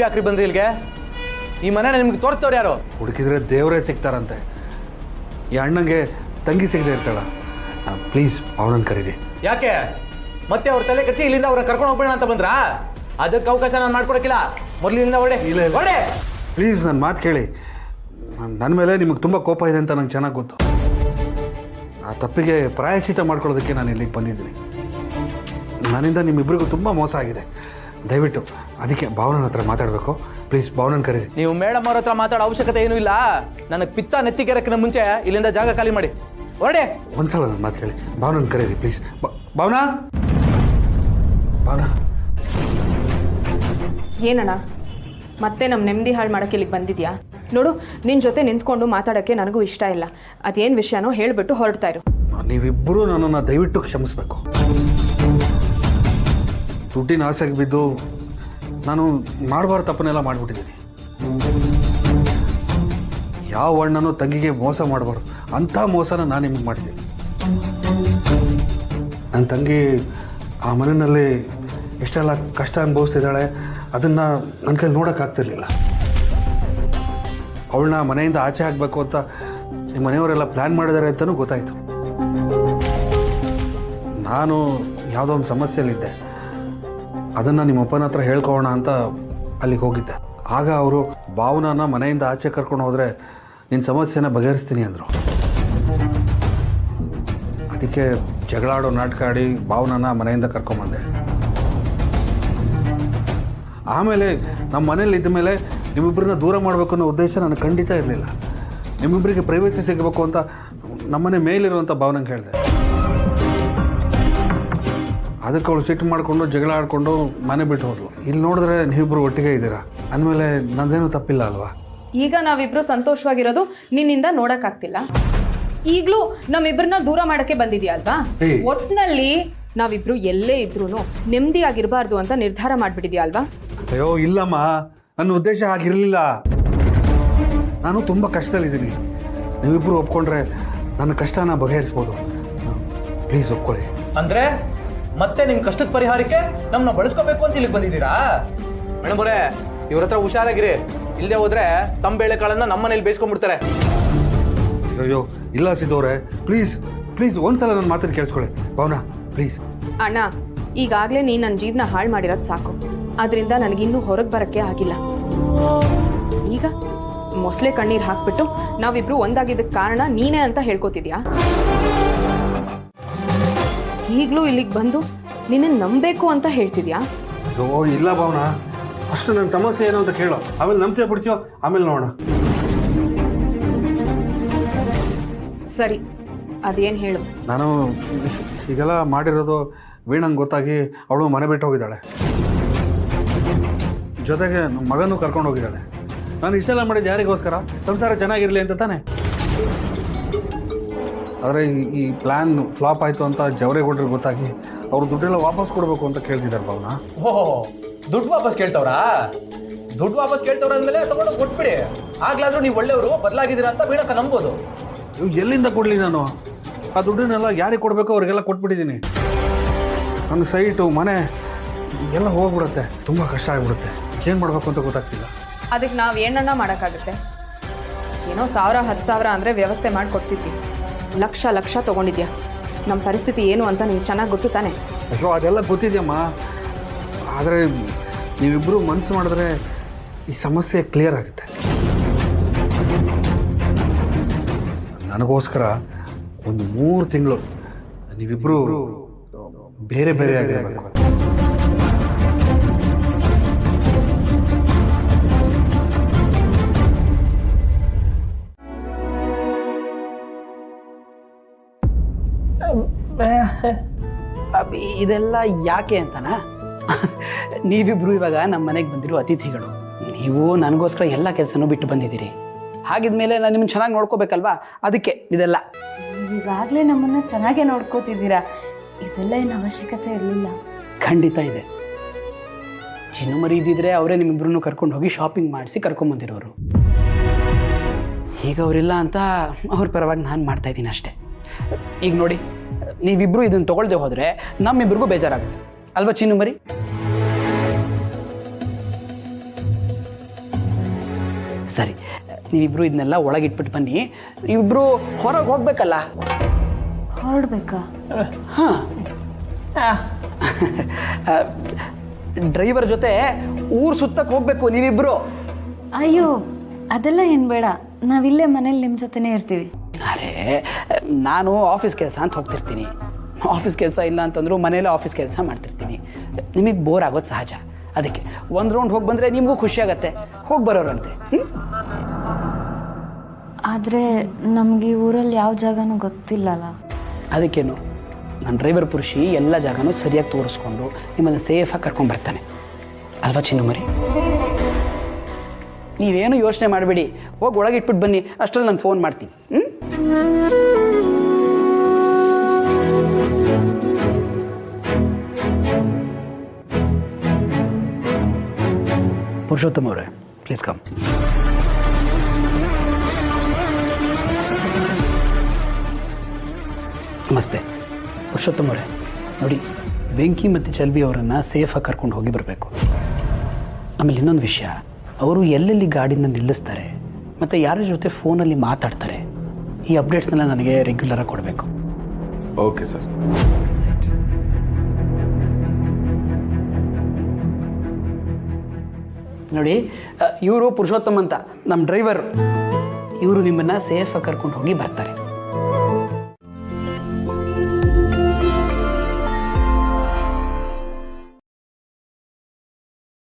ಯಾಕ್ರಿ ಬಂದ್ರಿ ಇಲ್ಲಿಗೆ? ಈ ಮನೆನ ನಿಮ್ಗೆ ತೋರಿಸ್ತವ್ರು ಯಾರು? ಹುಡುಕಿದ್ರೆ ದೇವರೇ ಸಿಗ್ತಾರಂತೆ. ಈ ಅಣ್ಣಂಗೆ ತಂಗಿ ಸಿಗದೆ ಇರ್ತಾಳ. ಪ್ಲೀಸ್ ಅವನನ್ನ ಕರೀರಿ. ಯಾಕೆ ಮತ್ತೆ ಅವ್ರ ತಲೆ ಕಟ್ಸಿ ಇಲ್ಲಿಂದ ಅವ್ರನ್ನ ಕರ್ಕೊಂಡು ಹೋಗ್ಬೇಡ ಅಂತ ಬಂದ್ರಾ? ಅದಕ್ಕೆ ಅವಕಾಶ ನಾನು ಮಾಡ್ಕೊಡಕ್ಕಿಲ್ಲ. ಮೊದಲಿಂದ ಒಳ್ಳೆ ಒಳ್ಳೆ ಪ್ಲೀಸ್ ನನ್ನ ಮಾತು ಕೇಳಿ. ನನ್ನ ಮೇಲೆ ನಿಮಗೆ ತುಂಬ ಕೋಪ ಇದೆ ಅಂತ ನಂಗೆ ಚೆನ್ನಾಗಿ ಗೊತ್ತು. ಆ ತಪ್ಪಿಗೆ ಪ್ರಾಯಶ್ಚಿತ್ತ ಮಾಡ್ಕೊಳ್ಳೋದಕ್ಕೆ ನಾನು ಇಲ್ಲಿಗೆ ಬಂದಿದ್ದೀನಿ. ನನ್ನಿಂದ ನಿಮ್ಮಿಬ್ಬರಿಗೂ ತುಂಬ ಮೋಸ ಆಗಿದೆ. ದಯವಿಟ್ಟು ಅದಕ್ಕೆ ಭಾವನ ಹತ್ರ ಮಾತಾಡಬೇಕು. ಪ್ಲೀಸ್ ಭಾವನನ್ನ ಕರೀರಿ. ನೀವು ಮೇಡಮ್ ಅವ್ರ ಹತ್ರ ಮಾತಾಡೋ ಅವಶ್ಯಕತೆ ಏನೂ ಇಲ್ಲ. ನನಗೆ ಪಿತ್ತ ನೆತ್ತಿಗೆರಕ್ಕಿನ ಮುಂಚೆ ಇಲ್ಲಿಂದ ಜಾಗ ಖಾಲಿ ಮಾಡಿ ಹೊರಡೆ. ಒಂದ್ಸಲ ನನ್ನ ಮಾತು ಕೇಳಿ. ಭಾವನನ್ನ ಕರೀರಿ ಪ್ಲೀಸ್. ಭಾವನಾ, ಭಾವನಾ. ಏನಣ್ಣ ಮತ್ತೆ ನಮ್ಮ ನೆಮ್ಮದಿ ಹಾಳು ಮಾಡೋಕ್ಕೆ ಇಲ್ಲಿಗೆ ಬಂದಿದ್ಯಾ? ನೋಡು, ನಿನ್ನ ಜೊತೆ ನಿಂತ್ಕೊಂಡು ಮಾತಾಡೋಕ್ಕೆ ನನಗೂ ಇಷ್ಟ ಇಲ್ಲ. ಅದೇನು ವಿಷಯನೋ ಹೇಳಿಬಿಟ್ಟು ಹೊರಡ್ತಾ ಇರು. ನೀವಿಬ್ಬರೂ ನನ್ನನ್ನು ದಯವಿಟ್ಟು ಕ್ಷಮಿಸಬೇಕು. ದುಡ್ಡಿನ ಆಸೆಗೆ ಬಿದ್ದು ನಾನು ಮಾಡಬಾರ್ದು ತಪ್ಪನ್ನೆಲ್ಲ ಮಾಡಿಬಿಟ್ಟಿದ್ದೀನಿ. ಯಾವ ಅಣ್ಣನೂ ತಂಗಿಗೆ ಮೋಸ ಮಾಡಬಾರ್ದು ಅಂಥ ಮೋಸನ ನಾನು ನಿಮಗೆ ಮಾಡಿದ್ದೀನಿ. ನನ್ನ ತಂಗಿ ಆ ಮನೆಯಲ್ಲಿ ಎಷ್ಟೆಲ್ಲ ಕಷ್ಟ ಅನುಭವಿಸ್ತಿದ್ದಾಳೆ, ಅದನ್ನು ನನ್ನ ಕೈಲಿ ನೋಡೋಕ್ಕಾಗ್ತಿರ್ಲಿಲ್ಲ. ಅವಳನ್ನ ಮನೆಯಿಂದ ಆಚೆ ಹಾಕಬೇಕು ಅಂತ ನಿಮ್ಮ ಮನೆಯವರೆಲ್ಲ ಪ್ಲ್ಯಾನ್ ಮಾಡಿದ್ದಾರೆ ಅಂತಲೂ ಗೊತ್ತಾಯಿತು. ನಾನು ಯಾವುದೋ ಒಂದು ಸಮಸ್ಯೆಯಲ್ಲಿದ್ದೆ. ಅದನ್ನು ನಿಮ್ಮ ಅಪ್ಪನ ಹತ್ರ ಹೇಳ್ಕೊಳ್ಳೋಣ ಅಂತ ಅಲ್ಲಿಗೆ ಹೋಗಿದ್ದೆ. ಆಗ ಅವರು ಭಾವನಾನ ಮನೆಯಿಂದ ಆಚೆ ಕರ್ಕೊಂಡು ಹೋದರೆ ನಿನ್ನ ಸಮಸ್ಯೆನ ಬಗೆಹರಿಸ್ತೀನಿ ಅಂದರು. ಅದಕ್ಕೆ ಜಗಳಾಡೋ ನಾಟಕ ಆಡಿ ಭಾವನಾನ ಮನೆಯಿಂದ ಕರ್ಕೊಂಬಂದೆ. ಆಮೇಲೆ ನಮ್ಮ ಮನೇಲಿ ಇದ್ದ ಮೇಲೆ ನಿಮ್ಮಿಬ್ಬರನ್ನ ದೂರ ಮಾಡಬೇಕು ಅನ್ನೋ ಉದ್ದೇಶ ನನಗೆ ಖಂಡಿತ ಇರಲಿಲ್ಲ. ನಿಮ್ಮಿಬ್ಬರಿಗೆ ಪ್ರೈವೇಸಿ ಸಿಗಬೇಕು ಅಂತ ನಮ್ಮನೆ ಮೇಲಿರುವಂಥ ಭಾವನೆಗೆ ಹೇಳಿದೆ. ಅದಕ್ಕೆ ಅವಳು ಸಿಟ್ಟು ಮಾಡಿಕೊಂಡು ಜಗಳ ಆಡಿಕೊಂಡು ಮನೆ ಬಿಟ್ಟು ಹೋದ್ಲು. ಇಲ್ಲಿ ನೋಡಿದ್ರೆ ನೀವಿಬ್ಬರು ಒಟ್ಟಿಗೆ ಇದ್ದೀರಾ ಅಂದಮೇಲೆ ನಂದೇನೂ ತಪ್ಪಿಲ್ಲ ಅಲ್ವಾ? ಈಗ ನಾವಿಬ್ರು ಸಂತೋಷವಾಗಿರೋದು ನಿನ್ನಿಂದ ನೋಡೋಕ್ಕಾಗ್ತಿಲ್ಲ. ಈಗಲೂ ನಮ್ಮಿಬ್ಬರನ್ನ ದೂರ ಮಾಡೋಕ್ಕೆ ಬಂದಿದ್ಯಾ ಅಲ್ವಾ? ಒಟ್ಟಿನಲ್ಲಿ ನಾವಿಬ್ರು ಎಲ್ಲೇ ಇದ್ರೂ ನೆಮ್ಮದಿಯಾಗಿರಬಾರ್ದು ಅಂತ ನಿರ್ಧಾರ ಮಾಡಿಬಿಟ್ಟಿದ್ಯಾ ಅಲ್ವಾ? ಅಯ್ಯೋ ಇಲ್ಲಮ್ಮ, ನನ್ನ ಉದ್ದೇಶ ಆಗಿರಲಿಲ್ಲ. ನಾನು ತುಂಬ ಕಷ್ಟದಲ್ಲಿದ್ದೀನಿ. ನೀವಿಬ್ಬರು ಒಪ್ಕೊಂಡ್ರೆ ನನ್ನ ಕಷ್ಟನ ಬಗೆಹರಿಸ್ಬೋದು. ಪ್ಲೀಸ್ ಒಪ್ಕೊಳ್ಳಿ. ಅಂದ್ರೆ ಮತ್ತೆ ನಿಮ್ ಕಷ್ಟದ ಪರಿಹಾರಕ್ಕೆ ನಮ್ಮನ್ನ ಬಳಸ್ಕೋಬೇಕು ಅಂತ ಇಲ್ಲಿಗೆ ಬಂದಿದ್ದೀರಾ? ಮೇಡಮ್ ಅವರೇ, ಇವ್ರ ಹತ್ರ ಹುಷಾರಾಗಿರಿ. ಇಲ್ಲದೆ ಹೋದ್ರೆ ತಮ್ಮ ಬೇಳೆಕಾಳನ್ನ ನಮ್ಮ ಮನೇಲಿ ಬೇಯಿಸ್ಕೊಂಡ್ಬಿಡ್ತಾರೆ. ಅಯ್ಯೋ ಇಲ್ಲ ಸಿದ್ದವ್ರೆ, ಪ್ಲೀಸ್ ಪ್ಲೀಸ್ ಒಂದ್ಸಲ ನನ್ನ ಮಾತನ್ನು ಕೇಳಿಸ್ಕೊಳ್ಳಿ. ಭಾವನಾ ಪ್ಲೀಸ್. ಅಣ್ಣ, ಈಗಾಗಲೇ ನೀನು ನನ್ನ ಜೀವನ ಹಾಳು ಮಾಡಿರೋದು ಸಾಕು. ಅದರಿಂದ ನನಗಿನ್ನೂ ಹೊರಗೆ ಬರೋಕ್ಕೆ ಆಗಿಲ್ಲ. ಈಗ ಮೊಸಳೆ ಕಣ್ಣೀರು ಹಾಕ್ಬಿಟ್ಟು ನಾವಿಬ್ರು ಒಂದಾಗಿದ್ದಕ್ಕೆ ಕಾರಣ ನೀನೇ ಅಂತ ಹೇಳ್ಕೊತಿದ್ಯಾ? ಈಗಲೂ ಇಲ್ಲಿಗೆ ಬಂದು ನಿನ್ನ ನಂಬಬೇಕು ಅಂತ ಹೇಳ್ತಿದ್ಯಾ? ಅಯ್ಯೋ ಇಲ್ಲ ಭಾವನಾ, ಅಷ್ಟು ನನ್ನ ಸಮಸ್ಯೆ ಏನು ಅಂತ ಕೇಳೋ, ಆಮೇಲೆ ನಂಬಿಕೆ ಬಿಡ್ತೀಯೋ, ಆಮೇಲೆ ನೋಡೋಣ. ಸರಿ, ಅದೇನು ಹೇಳು. ನಾನು ಹೀಗೆಲ್ಲ ಮಾಡಿರೋದು ವೀಣಂಗೆ ಗೊತ್ತಾಗಿ ಅವಳು ಮನೆ ಬಿಟ್ಟು ಹೋಗಿದ್ದಾಳೆ. ಜೊತೆಗೆ ಮಗನೂ ಕರ್ಕೊಂಡು ಹೋಗಿದ್ದಾಳೆ. ನಾನು ಇಷ್ಟೆಲ್ಲ ಮಾಡಿದ್ದು ಯಾರಿಗೋಸ್ಕರ? ಸಂಸಾರ ಚೆನ್ನಾಗಿರಲಿ ಅಂತ ತಾನೆ. ಆದರೆ ಈ ಪ್ಲ್ಯಾನ್ ಫ್ಲಾಪ್ ಆಯಿತು ಅಂತ ಜವರೇಗೌಡರಿಗೆ ಗೊತ್ತಾಗಿ ಅವರು ದುಡ್ಡೆಲ್ಲ ವಾಪಸ್ ಕೊಡಬೇಕು ಅಂತ ಕೇಳ್ತಿದ್ದಾರೆ ಭಾವನಾ. ಓಹೋ, ದುಡ್ಡು ವಾಪಸ್ ಕೇಳ್ತವ್ರಾ? ದುಡ್ಡು ವಾಪಸ್ ಕೇಳ್ತವ್ರ ಅಂದಮೇಲೆ ತಗೊಂಡು ಕೊಟ್ಬಿಡಿ. ಆಗ್ಲಾದ್ರೂ ನೀವು ಒಳ್ಳೆಯವರು ಬದಲಾಗಿದ್ದೀರಾ ಅಂತ ವೀಣಕ್ಕ ನಂಬೋದು. ಎಲ್ಲಿಂದ ಕೊಡಲಿ ನಾನು? ಆ ದುಡ್ಡನ್ನೆಲ್ಲ ಯಾರಿಗೆ ಕೊಡಬೇಕು ಅವ್ರಿಗೆಲ್ಲ ಕೊಟ್ಬಿಟ್ಟಿದ್ದೀನಿ. ನನ್ನ ಸೈಟು ಮನೆ ಎಲ್ಲ ಹೋಗ್ಬಿಡುತ್ತೆ. ತುಂಬ ಕಷ್ಟ ಆಗಿಬಿಡುತ್ತೆ. ಏನು ಮಾಡಬೇಕು ಅಂತ ಗೊತ್ತಾಗ್ತಿಲ್ಲ. ಅದಕ್ಕೆ ನಾವು ಏನನ್ನ ಮಾಡೋಕ್ಕಾಗುತ್ತೆ? ಏನೋ 1000 10,000 ಅಂದರೆ ವ್ಯವಸ್ಥೆ ಮಾಡಿಕೊಡ್ತಿದ್ವಿ. ಲಕ್ಷ ಲಕ್ಷ ತೊಗೊಂಡಿದ್ಯಾ. ನಮ್ಮ ಪರಿಸ್ಥಿತಿ ಏನು ಅಂತ ನಿಮ್ಗೆ ಚೆನ್ನಾಗಿ ಗೊತ್ತು ತಾನೆ? ಅಯ್ಯೋ ಅದೆಲ್ಲ ಗೊತ್ತಿದೆಯಮ್ಮ. ಆದರೆ ನೀವಿಬ್ಬರು ಮನಸ್ಸು ಮಾಡಿದ್ರೆ ಈ ಸಮಸ್ಯೆ ಕ್ಲಿಯರ್ ಆಗುತ್ತೆ. ನನಗೋಸ್ಕರ ಒಂದು 3 ತಿಂಗಳು ನೀವಿಬ್ಬರು ಬೇರೆ ಬೇರೆ ಆಗಿರಬೇಕು. ಇದೆಲ್ಲ ಯಾಕೆ ಅಂತನಾ? ನೀವಿಬ್ರು ಇವಾಗ ನಮ್ಮ ಮನೆಗೆ ಬಂದಿರೋ ಅತಿಥಿಗಳು. ನೀವು ನನಗೋಸ್ಕರ ಎಲ್ಲ ಕೆಲಸನೂ ಬಿಟ್ಟು ಬಂದಿದ್ದೀರಿ. ಹಾಗಿದ್ಮೇಲೆ ನಾನು ನಿಮ್ಮನ್ನು ಚೆನ್ನಾಗಿ ನೋಡ್ಕೋಬೇಕಲ್ವಾ? ಅದಕ್ಕೆ ಇದೆಲ್ಲ. ಈಗಾಗಲೇ ನಮ್ಮನ್ನು ಚೆನ್ನಾಗೇ ನೋಡ್ಕೋತಿದ್ದೀರಾ. ಇದೆಲ್ಲ ಏನು ಅವಶ್ಯಕತೆ ಇರಲಿಲ್ಲ. ಖಂಡಿತ ಇದೆ. ಚಿನ್ನು ಮರಿ ಇದ್ದಿದ್ರೆ ಅವರೇ ನಿಮ್ಮಿಬ್ರನ್ನು ಕರ್ಕೊಂಡು ಹೋಗಿ ಶಾಪಿಂಗ್ ಮಾಡಿಸಿ ಕರ್ಕೊಂಬಂದಿರೋರು. ಈಗ ಅವರಿಲ್ಲ ಅಂತ ಅವ್ರ ಪರವಾಗಿ ನಾನು ಮಾಡ್ತಾ ಇದ್ದೀನಿ ಅಷ್ಟೇ. ಈಗ ನೋಡಿ, ನೀವಿಬ್ರು ಇದನ್ನು ತೊಗೊಳ್ದೆ ಹೋದರೆ ನಮ್ಮಿಬ್ರಿಗೂ ಬೇಜಾರಾಗುತ್ತೆ ಅಲ್ವಾ ಚಿನ್ನು ಮರಿ? ಸರಿ, ನೀವಿಬ್ಬರು ಇದನ್ನೆಲ್ಲ ಒಳಗಿಟ್ಬಿಟ್ಟು ಬನ್ನಿ. ನೀವಿಬ್ಬರು ಹೊರಗೆ ಹೋಗ್ಬೇಕಲ್ಲ? ಹೊರಡ್ಬೇಕಾ? ಹಾಂ, ಡ್ರೈವರ್ ಜೊತೆ ಊರು ಸುತ್ತಕ್ಕೆ ಹೋಗ್ಬೇಕು ನೀವಿಬ್ಬರು. ಅಯ್ಯೋ ಅದೆಲ್ಲ ಏನು ಬೇಡ, ನಾವಿಲ್ಲೇ ಮನೇಲಿ ನಿಮ್ಮ ಜೊತೆನೇ ಇರ್ತೀವಿ. ಅರೆ, ನಾನು ಆಫೀಸ್ ಕೆಲಸ ಅಂತ ಹೋಗ್ತಿರ್ತೀನಿ. ಆಫೀಸ್ ಕೆಲಸ ಇಲ್ಲ ಅಂತಂದ್ರು ಮನೇಲಿ ಆಫೀಸ್ ಕೆಲಸ ಮಾಡ್ತಿರ್ತೀನಿ. ನಿಮಗೆ ಬೋರ್ ಆಗೋದು ಸಹಜ. ಅದಕ್ಕೆ ಒಂದು ರೌಂಡ್ ಹೋಗಿ ಬಂದರೆ ನಿಮಗೂ ಖುಷಿ ಆಗತ್ತೆ, ಹೋಗಿ ಬರೋರಂತೆ. ಆದರೆ ನಮಗೆ ಈ ಊರಲ್ಲಿ ಯಾವ ಜಾಗನೂ ಗೊತ್ತಿಲ್ಲಲ್ಲ. ಅದಕ್ಕೇನು, ನನ್ನ ಡ್ರೈವರ್ ಪುರುಷಿ ಎಲ್ಲ ಜಾಗನೂ ಸರಿಯಾಗಿ ತೋರಿಸ್ಕೊಂಡು ನಿಮ್ಮನ್ನು ಸೇಫಾಗಿ ಕರ್ಕೊಂಡ್ಬರ್ತಾನೆ ಅಲ್ವಾ ಚಿನ್ನು ಮರಿ? ನೀವೇನು ಯೋಚನೆ ಮಾಡಬೇಡಿ, ಹೋಗಿ ಒಳಗೆ ಇಟ್ಬಿಟ್ಟು ಬನ್ನಿ. ಅಷ್ಟರಲ್ಲಿ ನಾನು ಫೋನ್ ಮಾಡ್ತೀನಿ. ಪುರುಷೋತ್ತಮ ಅವರೇ, ಪ್ಲೀಸ್ ಕಮ್. ನಮಸ್ತೆ ಪುರುಷೋತ್ತಮ ಅವರೇ. ನೋಡಿ, ಬೆಂಕಿ ಮತ್ತು ಚಲ್ಬಿ ಅವರನ್ನು ಸೇಫಾಗಿ ಕರ್ಕೊಂಡು ಹೋಗಿ ಬರಬೇಕು. ಆಮೇಲೆ ಇನ್ನೊಂದು ವಿಷಯ, ಅವರು ಎಲ್ಲೆಲ್ಲಿ ಗಾಡಿನ ನಿಲ್ಲಿಸ್ತಾರೆ ಮತ್ತು ಯಾರ ಜೊತೆ ಫೋನಲ್ಲಿ ಮಾತಾಡ್ತಾರೆ, ಈ ಅಪ್ಡೇಟ್ಸ್ನೆಲ್ಲ ನನಗೆ ರೆಗ್ಯುಲರಾಗಿ ಕೊಡಬೇಕು. Okay sir. ನೋಡಿ, ಇವರು ಪುರುಷೋತ್ತಮ್ ಅಂತ ನಮ್ಮ ಡ್ರೈವರ್. ಇವರು ನಿಮ್ಮನ್ನು ಸೇಫಾಗಿ ಕರ್ಕೊಂಡು ಹೋಗಿ ಬರ್ತಾರೆ.